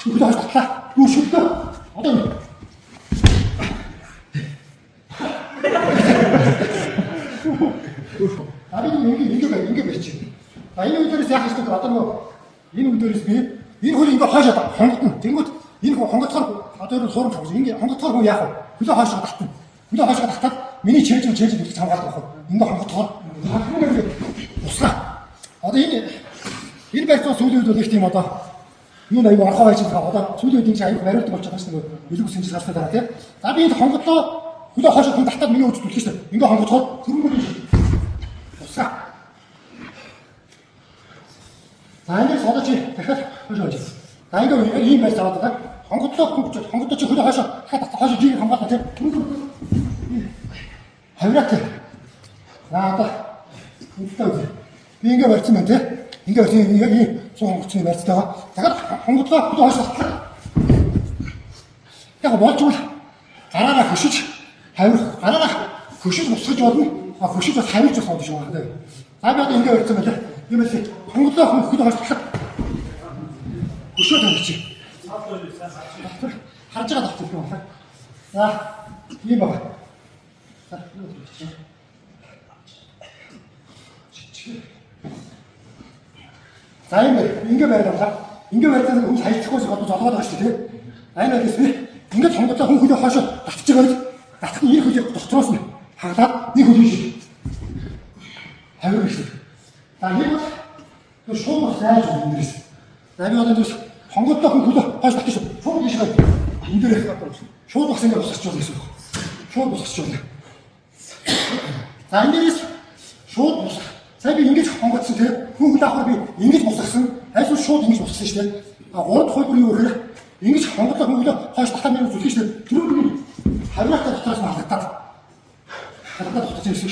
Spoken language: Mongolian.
Хөлөө хойш татлаа. Юу шүлдөө. Одоо юу? Аби ингэ барьчих. А энэ үдерээс яах ёстой вэ? Одоо нөгөө энэ үдерээс би энэ хөл ингэ хойшоо хонготно. Тэнгүүд энэ хонготохоор одоо юу суурч авах. Ингэ хонготохоор хүн яах вэ? Хөлөө хойшоо татна. Хөлөө хойшоо татаад миний чирж үлдчих хамгаалах байх. Ингэ хонготохоор усгаа. Одоо энэ байцаа сүүлийн үед нэг тийм одоо юу аюу анхаа байж байгаа. Одоо сүүлийн үед ингэ аюу бариулдаг болж байгаа шүү дээ. Илүү хүсэж сарсаа дараа тийм. За би энэ хонготлоо хөлөө хойшоо хүн татаад миний үдд үлдэх шүү дээ. Ингэ хонготохоор түрүүгээр усгаа. За ингэж одоо чи дахиад хойшоо байж. За ингэ ийм байц аваад байгаа. Хонготлоо чи хөлөө хойшоо дахиад хойшоо жиг хамгаалаа тийм. Хаврат. За одоо үнэтэй үү. Би ингэ барьсан байна тийм. Ингээ яг ийм суу хонгоцны барьцтай байгаа. Дахиад хонготлоо хөлөө хойшоо татлаа. Яг болжвол гараараа хөшиж гараараа хөшиж босгож болно. А хөшиж бас хавьж бас бодож байгаа тийм. За би одоо ингэ барьсан байна. Юм ээ хонготлоо хөлөө хойшоо татлаа. Хөшөө тавьчих. Харж байгаа тавьчих юм байна. За ийм байна. За ингэ барьлаа. Ингэ барьсан хүн хайцахгүйс бодож олгоод байгаа шүү дээ. Айн байгаас би ингэж хонгоцоо хүн хөлөө хойшоо татчих байгаа. Татах нь хөлөө дотроос нь хагаад нэг хөлөө шиг. Хавир шиг. За нэг бол шууд сайж өгнөөс. За би одоо dus хонгоцоо хүн хөлөө хойш татчих шүү. Шууд ийш гай. Энэ дээр шууд бас ингэ босгоч байгаа гэсэн үг. Шууд босгоч байна. За энэ дээрээс шууд босгох. Сайн би ингэж хонгоцсон тийм хүн даахаар би ингэж босгосон. Айсуу шууд ингэж босгосон шүү дээ. А гурав дахь хөлбөр юу гэхээр ингэж хонгоцоо хүн хойш татаад нэг зүлхий шүү дээ. Түрүү хавраатай дотроос нь халагдаад. Халагдаад тогтож ирсэн.